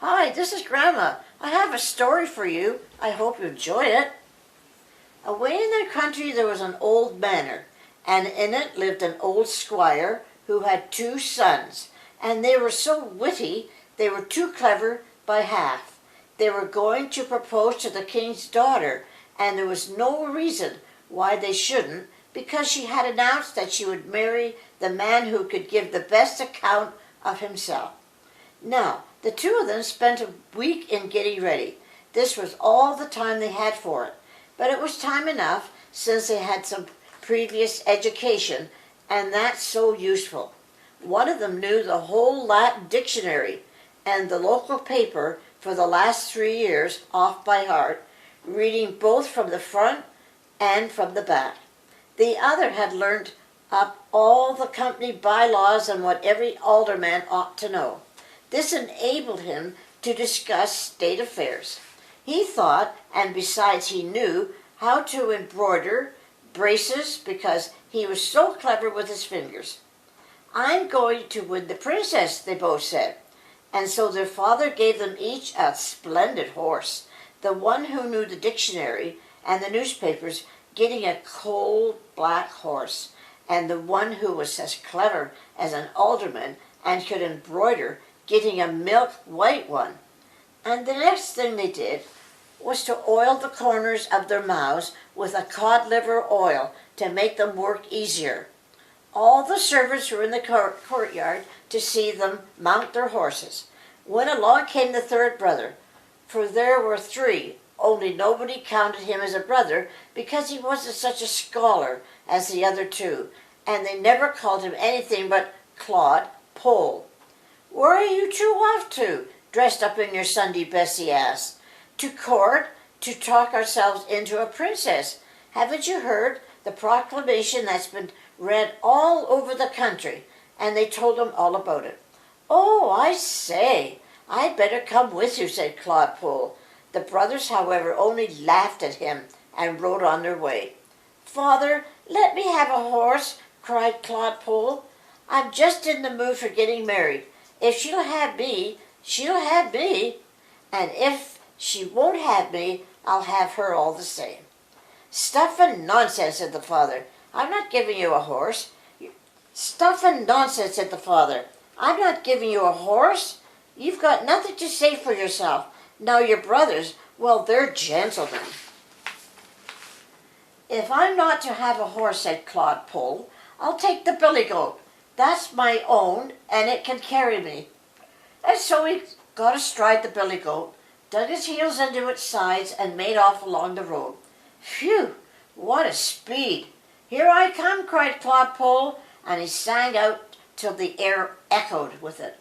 Hi, this is Grandma. I have a story for you. I hope you enjoy it. Away in the country there was an old manor, and in it lived an old squire who had 2 sons, and they were so witty they were too clever by half. They were going to propose to the king's daughter, and there was no reason why they shouldn't, because she had announced that she would marry the man who could give the best account of himself. Now, the 2 of them spent a week in getting ready. This was all the time they had for it, but it was time enough since they had some previous education, and that's so useful. One of them knew the whole Latin dictionary and the local paper for the last 3 years off by heart, reading both from the front and from the back. The other had learned up all the company bylaws and what every alderman ought to know. This enabled him to discuss state affairs. He thought, and besides he knew, how to embroider braces because he was so clever with his fingers. "I'm going to win the princess," they both said. And so their father gave them each a splendid horse, the one who knew the dictionary and the newspapers getting a coal black horse, and the one who was as clever as an alderman and could embroider getting a milk white one. And the next thing they did was to oil the corners of their mouths with a cod liver oil to make them work easier. All the servants were in the courtyard to see them mount their horses, when along came the 3rd brother, for there were 3, only nobody counted him as a brother because he wasn't such a scholar as the other 2, and they never called him anything but Claude Pole. "Where are you 2 off to, dressed up in your Sunday best?" he asked. "To court, to talk ourselves into a princess. Haven't you heard the proclamation that's been read all over the country?" And they told him all about it. "Oh, I say, I'd better come with you," said Claude Pole. The brothers, however, only laughed at him and rode on their way. "Father, let me have a horse," cried Claude Pole. "I'm just in the mood for getting married. If she'll have me, she'll have me. And if she won't have me, I'll have her all the same." "Stuff and nonsense," said the father. "I'm not giving you a horse." "Stuff and nonsense," said the father. "I'm not giving you a horse. You've got nothing to say for yourself. Now your brothers, well, they're gentlemen." "If I'm not to have a horse," said Claude Pole, "I'll take the billy goat. That's my own, and it can carry me." And so he got astride the billy goat, dug his heels into its sides, and made off along the road. "Phew, what a speed! Here I come," cried Claude Pole, and he sang out till the air echoed with it.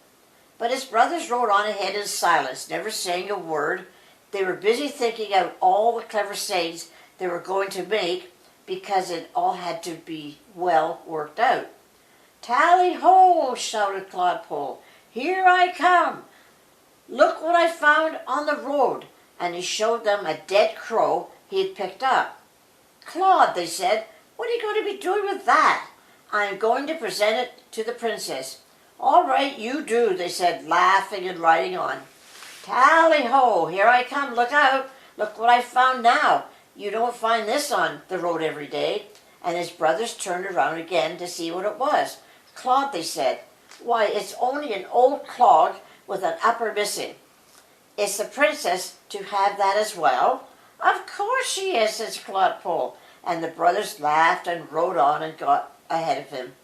But his brothers rode on ahead in silence, never saying a word. They were busy thinking out all the clever sayings they were going to make, because it all had to be well worked out. "Tally-ho!" shouted Claude Pole. "Here I come! Look what I found on the road," and he showed them a dead crow he had picked up. "Claude," they said, "what are you going to be doing with that?" "I am going to present it to the princess." "All right, you do," they said, laughing and riding on. "Tally-ho! Here I come! Look out! Look what I found now! You don't find this on the road every day." And his brothers turned around again to see what it was. "Claude," they said, "why, it's only an old clog with an upper missing. Is the princess to have that as well?" "Of course she is," says Claude Pole, and the brothers laughed and rode on and got ahead of him.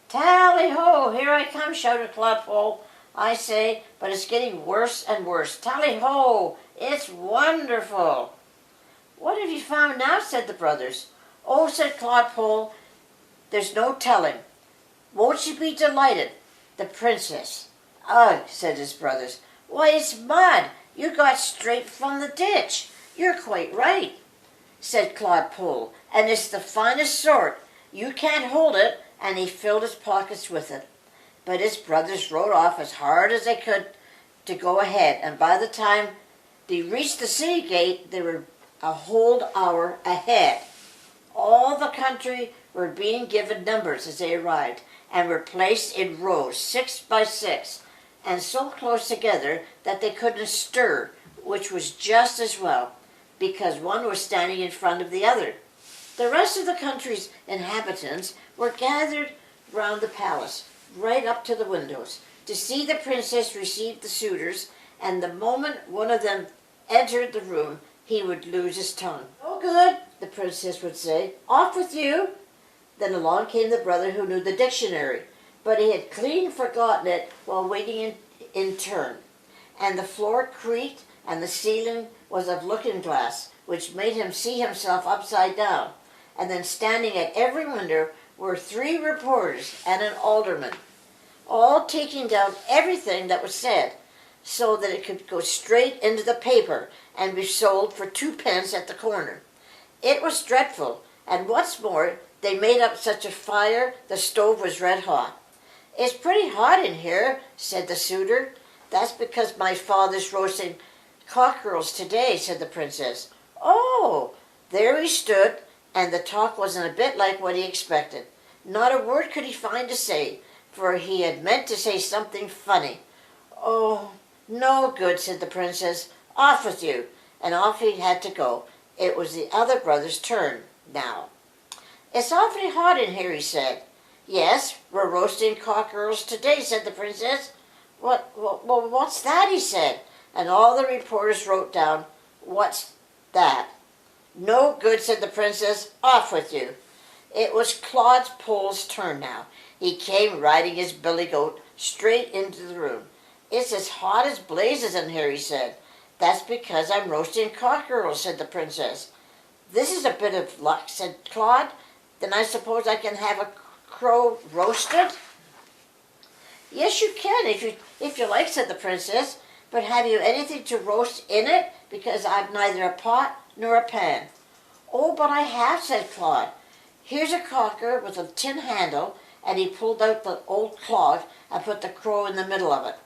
"Tally-ho! Here I come!" shouted Claude Pole. "I say, but it's getting worse and worse. Tally-ho! It's wonderful!" "What have you found now?" said the brothers. "Oh," said Claude Pole, "there's no telling. Won't you be delighted? The princess." "Ugh," said his brothers. "Why, it's mud. You got straight from the ditch." "You're quite right," said Claude Pole, "and it's the finest sort. You can't hold it," and he filled his pockets with it. But his brothers rode off as hard as they could to go ahead, and by the time they reached the city gate, they were a whole hour ahead. All the country were being given numbers as they arrived, and were placed in rows 6 by 6, and so close together that they couldn't stir, which was just as well, because one was standing in front of the other. The rest of the country's inhabitants were gathered round the palace, right up to the windows, to see the princess receive the suitors, and the moment one of them entered the room, he would lose his tongue. "Oh, good," the princess would say. "Off with you." Then along came the brother who knew the dictionary, but he had clean forgotten it while waiting in turn. And the floor creaked, and the ceiling was of looking glass, which made him see himself upside down. And then standing at every window were 3 reporters and an alderman, all taking down everything that was said, so that it could go straight into the paper and be sold for 2 pence at the corner. It was dreadful, and what's more, they made up such a fire the stove was red hot. "It's pretty hot in here," said the suitor. "That's because my father's roasting cockerels today," said the princess. "Oh!" There he stood, and the talk wasn't a bit like what he expected. Not a word could he find to say, for he had meant to say something funny. "Oh, no good," said the princess. "Off with you." And off he had to go. It was the other brother's turn now. "It's awfully hot in here," he said. "Yes, we're roasting cockerels today," said the princess. What's that?" he said. And all the reporters wrote down, "What's that?" "No good," said the princess. "Off with you." It was Claude Pole's turn now. He came riding his billy goat straight into the room. "It's as hot as blazes in here," he said. "That's because I'm roasting cockerels," said the princess. "This is a bit of luck," said Claude. "Then I suppose I can have a crow roasted?" "Yes, you can, if you like," said the princess. "But have you anything to roast in it? Because I've neither a pot nor a pan." "Oh, but I have," said Claude. "Here's a cooker with a tin handle," and he pulled out the old clog and put the crow in the middle of it.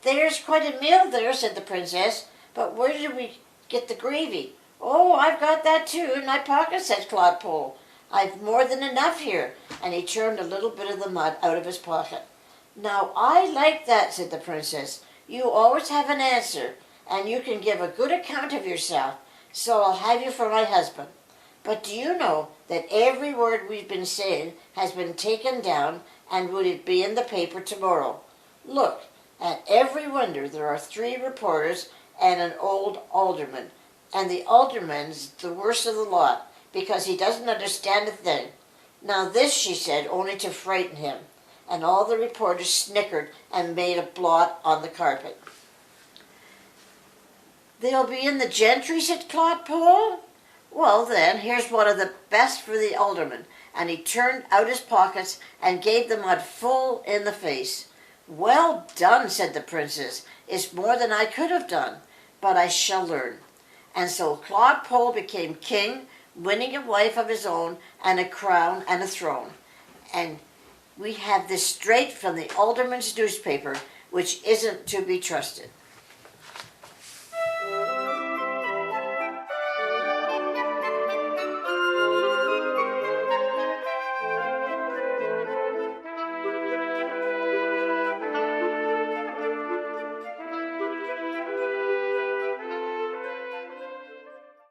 "There's quite a meal there," said the princess. "But where did we get the gravy?" "Oh, I've got that too in my pocket," said Claude Pole. "I've more than enough here," and he turned a little bit of the mud out of his pocket. "Now I like that," said the princess. "You always have an answer, and you can give a good account of yourself, so I'll have you for my husband. But do you know that every word we've been saying has been taken down and will be in the paper tomorrow? Look, at every window there are 3 reporters and an old alderman, and the alderman's the worst of the lot, because he doesn't understand a thing. Now this," she said, only to frighten him, and all the reporters snickered and made a blot on the carpet. "They'll be in the gentry," said Claude Pole. "Well then, here's one of the best for the alderman," and he turned out his pockets and gave the mud full in the face. "Well done," said the princess. "It's more than I could have done, but I shall learn." And so Claude Pole became king, winning a wife of his own and a crown and a throne. And we have this straight from the alderman's newspaper, which isn't to be trusted.